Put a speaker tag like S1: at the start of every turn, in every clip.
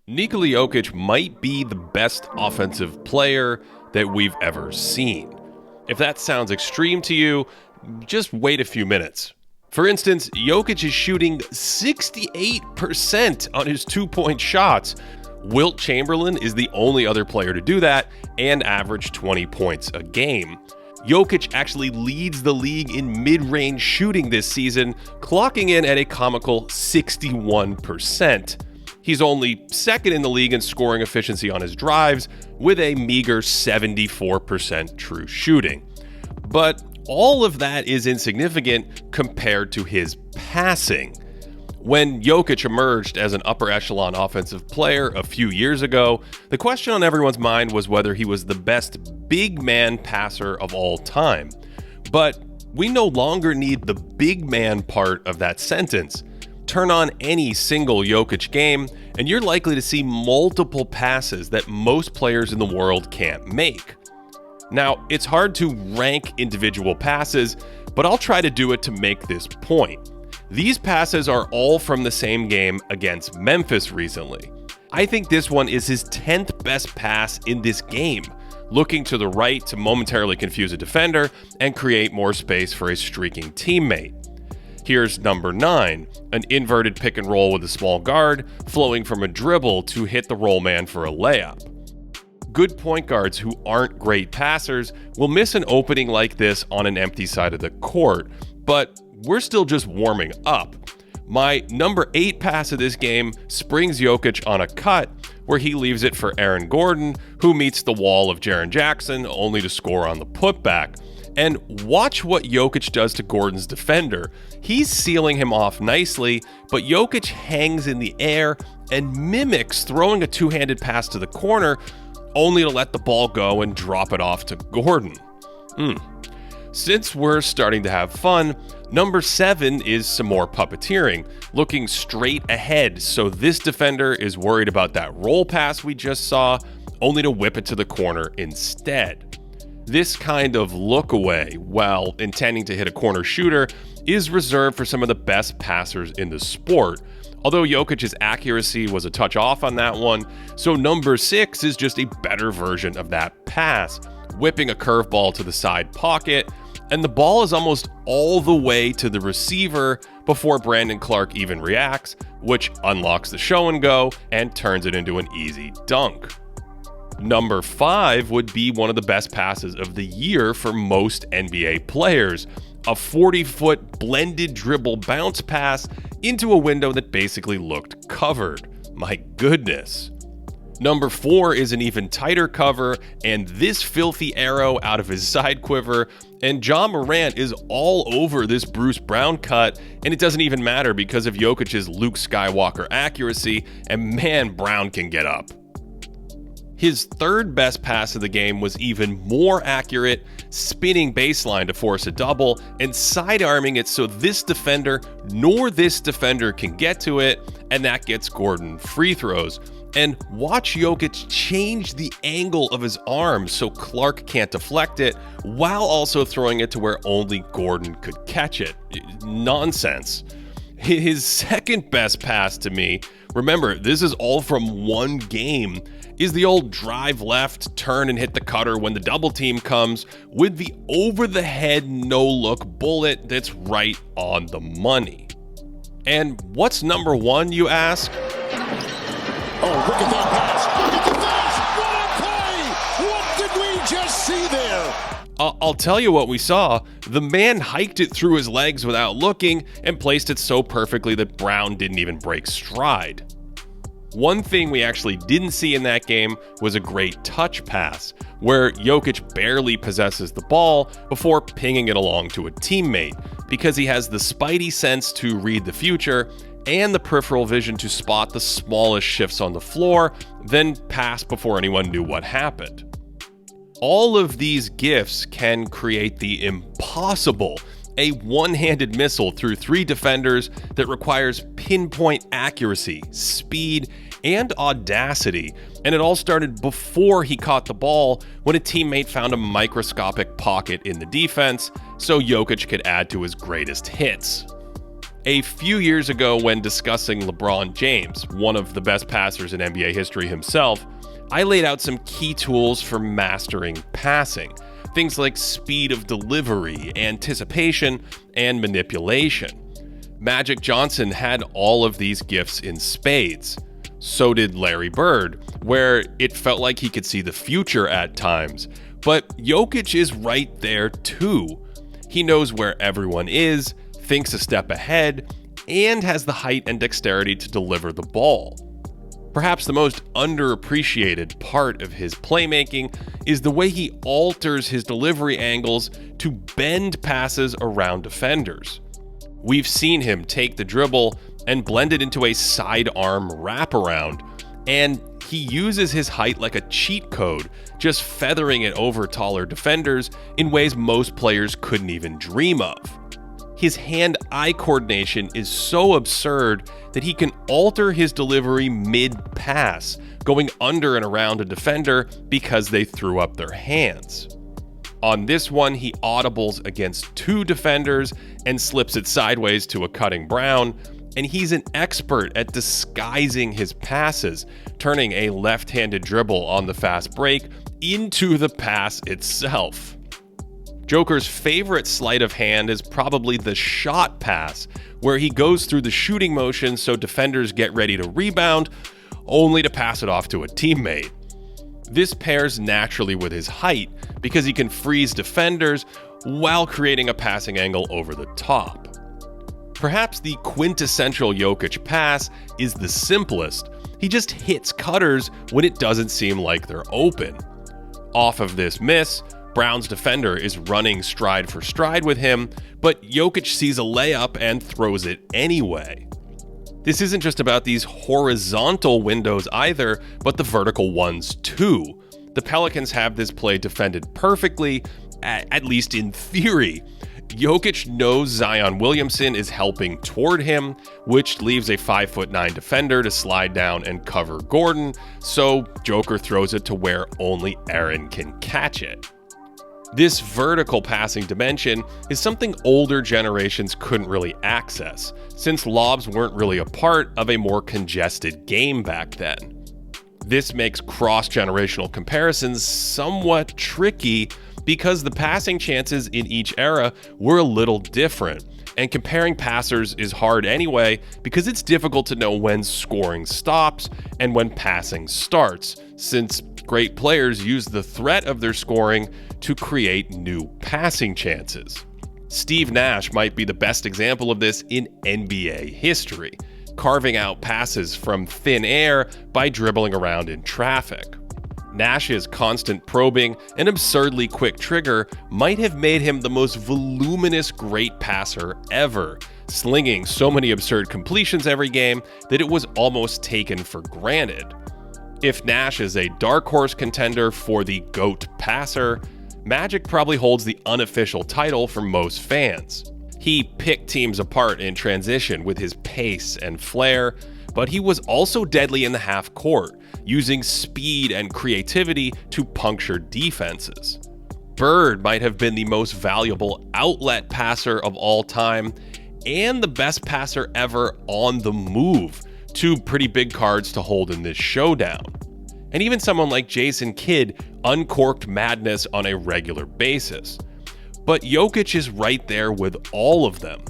S1: Nikola Jokic might be the best offensive player that we've ever seen. If that sounds extreme to you, just wait a few minutes. For instance, Jokic is shooting 68% on his two-point shots. Wilt Chamberlain is the only other player to do that and average 20 points a game. Jokic actually leads the league in mid-range shooting this season, clocking in at a comical 61%. He's only second in the league in scoring efficiency on his drives, with a meager 74% true shooting. But all of that is insignificant compared to his passing. When Jokic emerged as an upper echelon offensive player a few years ago, the question on everyone's mind was whether he was the best big man passer of all time. But we no longer need the big man part of that sentence. Turn on any single Jokic game, and you're likely to see multiple passes that most players in the world can't make. Now, it's hard to rank individual passes, but I'll try to do it to make this point. These passes are all from the same game against Memphis recently. I think this one is his 10th best pass in this game, looking to the right to momentarily confuse a defender and create more space for a streaking teammate. Here's number 9, an inverted pick and roll with a small guard, flowing from a dribble to hit the roll man for a layup. Good point guards who aren't great passers will miss an opening like this on an empty side of the court, but we're still just warming up. My number 8 pass of this game springs Jokic on a cut, where he leaves it for Aaron Gordon, who meets the wall of Jaren Jackson only to score on the putback. And watch what Jokic does to Gordon's defender. He's sealing him off nicely, but Jokic hangs in the air and mimics throwing a two-handed pass to the corner, only to let the ball go and drop it off to Gordon. Since we're starting to have fun, number 7 is some more puppeteering, looking straight ahead so this defender is worried about that roll pass we just saw, only to whip it to the corner instead. This kind of look away, while intending to hit a corner shooter, is reserved for some of the best passers in the sport, although Jokic's accuracy was a touch off on that one, so number 6 is just a better version of that pass, whipping a curveball to the side pocket, and the ball is almost all the way to the receiver before Brandon Clark even reacts, which unlocks the show and go and turns it into an easy dunk. Number 5 would be one of the best passes of the year for most NBA players, a 40-foot blended dribble bounce pass into a window that basically looked covered. My goodness. Number 4 is an even tighter cover, and this filthy arrow out of his side quiver, and Ja Morant is all over this Bruce Brown cut, and it doesn't even matter because of Jokic's Luke Skywalker accuracy, and man, Brown can get up. His third best pass of the game was even more accurate, spinning baseline to force a double and sidearming it so this defender nor this defender can get to it, and that gets Gordon free throws. And watch Jokic change the angle of his arm so Clark can't deflect it, while also throwing it to where only Gordon could catch it. Nonsense. His second best pass to me, remember, this is all from one game, is the old drive left, turn and hit the cutter when the double team comes, with the over-the-head no-look bullet that's right on the money. And what's number 1, you ask?
S2: Oh, look at that pass! Look at this! What a play! What did we just see there?
S1: I'll tell you what we saw. The man hiked it through his legs without looking and placed it so perfectly that Brown didn't even break stride. One thing we actually didn't see in that game was a great touch pass, where Jokic barely possesses the ball before pinging it along to a teammate, because he has the spidey sense to read the future and the peripheral vision to spot the smallest shifts on the floor, then pass before anyone knew what happened. All of these gifts can create the impossible, a one-handed missile through 3 defenders that requires pinpoint accuracy, speed, and audacity, and it all started before he caught the ball when a teammate found a microscopic pocket in the defense so Jokic could add to his greatest hits. A few years ago, when discussing LeBron James, one of the best passers in NBA history himself, I laid out some key tools for mastering passing. Things like speed of delivery, anticipation, and manipulation. Magic Johnson had all of these gifts in spades. So did Larry Bird, where it felt like he could see the future at times. But Jokic is right there too. He knows where everyone is, thinks a step ahead, and has the height and dexterity to deliver the ball. Perhaps the most underappreciated part of his playmaking is the way he alters his delivery angles to bend passes around defenders. We've seen him take the dribble and blend it into a sidearm wraparound, and he uses his height like a cheat code, just feathering it over taller defenders in ways most players couldn't even dream of. His hand-eye coordination is so absurd that he can alter his delivery mid-pass, going under and around a defender because they threw up their hands. On this one, he audibles against two defenders and slips it sideways to a cutting Brown, and he's an expert at disguising his passes, turning a left-handed dribble on the fast break into the pass itself. Joker's favorite sleight of hand is probably the shot pass, where he goes through the shooting motion so defenders get ready to rebound, only to pass it off to a teammate. This pairs naturally with his height because he can freeze defenders while creating a passing angle over the top. Perhaps the quintessential Jokic pass is the simplest. He just hits cutters when it doesn't seem like they're open. Off of this miss, Brown's defender is running stride for stride with him, but Jokic sees a layup and throws it anyway. This isn't just about these horizontal windows either, but the vertical ones too. The Pelicans have this play defended perfectly, at least in theory. Jokic knows Zion Williamson is helping toward him, which leaves a 5'9" defender to slide down and cover Gordon, so Joker throws it to where only Aaron can catch it. This vertical passing dimension is something older generations couldn't really access, since lobs weren't really a part of a more congested game back then. This makes cross-generational comparisons somewhat tricky because the passing chances in each era were a little different, and comparing passers is hard anyway because it's difficult to know when scoring stops and when passing starts, since great players use the threat of their scoring to create new passing chances. Steve Nash might be the best example of this in NBA history, carving out passes from thin air by dribbling around in traffic. Nash's constant probing and absurdly quick trigger might have made him the most voluminous great passer ever, slinging so many absurd completions every game that it was almost taken for granted. If Nash is a dark horse contender for the GOAT passer, Magic probably holds the unofficial title for most fans. He picked teams apart in transition with his pace and flair, but he was also deadly in the half court, using speed and creativity to puncture defenses. Bird might have been the most valuable outlet passer of all time, and the best passer ever on the move, two pretty big cards to hold in this showdown. And even someone like Jason Kidd uncorked madness on a regular basis. But Jokic is right there with all of them.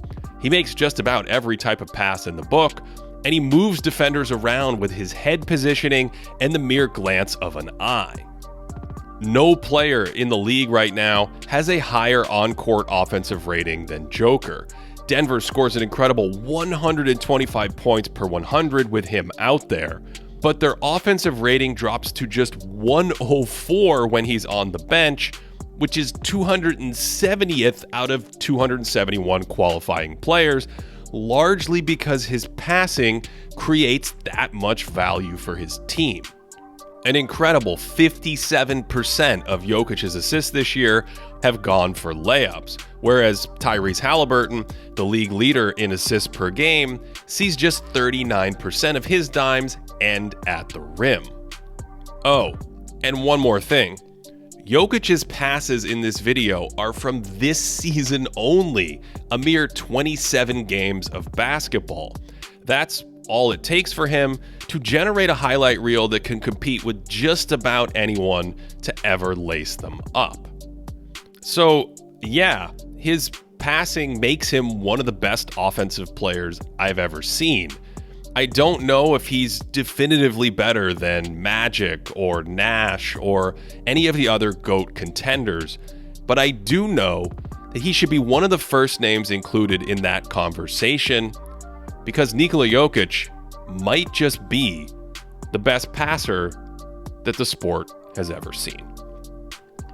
S1: He makes just about every type of pass in the book, and he moves defenders around with his head positioning and the mere glance of an eye. No player in the league right now has a higher on-court offensive rating than Joker. Denver scores an incredible 125 points per 100 with him out there, but their offensive rating drops to just 104 when he's on the bench, which is 270th out of 271 qualifying players, largely because his passing creates that much value for his team. An incredible 57% of Jokic's assists this year have gone for layups, whereas Tyrese Halliburton, the league leader in assists per game, sees just 39% of his dimes end at the rim. Oh, and one more thing. Jokic's passes in this video are from this season only, a mere 27 games of basketball. That's all it takes for him to generate a highlight reel that can compete with just about anyone to ever lace them up. So, yeah, his passing makes him one of the best offensive players I've ever seen. I don't know if he's definitively better than Magic or Nash or any of the other GOAT contenders, but I do know that he should be one of the first names included in that conversation because Nikola Jokic might just be the best passer that the sport has ever seen.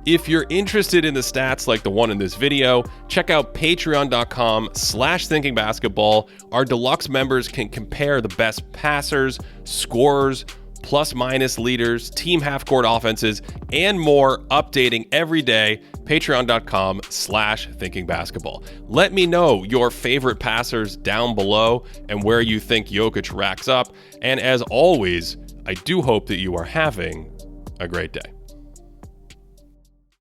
S1: If you're interested in the stats like the one in this video, check out patreon.com/thinkingbasketball. Our deluxe members can compare the best passers, scorers, plus-minus leaders, team half-court offenses, and more, updating every day. Patreon.com/thinkingbasketball. Let me know your favorite passers down below and where you think Jokic racks up. And as always, I do hope that you are having a great day.